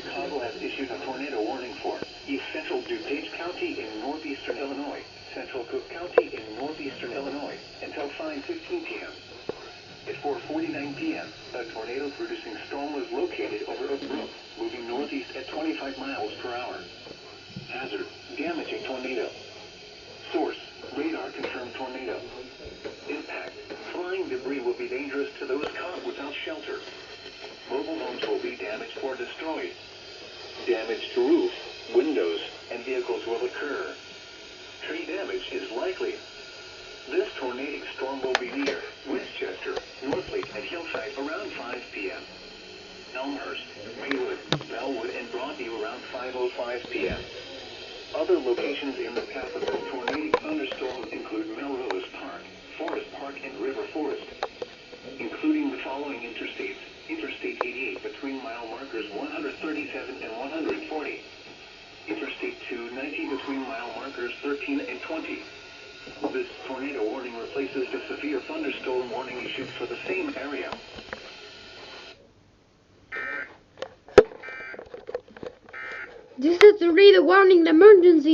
Chicago has issued a tornado warning for East Central DuPage County in northeastern Illinois, Central Cook County in northeastern Illinois, until 5:15 p.m. At 4:49 p.m., a tornado-producing storm was located over Oak Brook, moving northeast at 25 miles per hour. Hazard: damaging tornado. Source: radar confirmed tornado. Impact: flying debris will be dangerous to those caught without shelter. Mobile homes will be damaged or destroyed. Damage to roof, windows, and vehicles will occur. Tree damage is likely. This tornadic storm will be near Westchester, Northleaf, and Hillside around 5 p.m. Elmhurst, Maywood, Bellwood, and Broadview around 5:05 p.m. Other locations in the path of this tornadic thunderstorm include Melrose Park, Forest Park, and River Forest, including the following interstates: Interstate 88 between mile markers 137 and 140, Interstate 290 between mile markers 13 and 20. This tornado warning replaces the severe thunderstorm warning issued for the same area. This is the tornado warning emergency.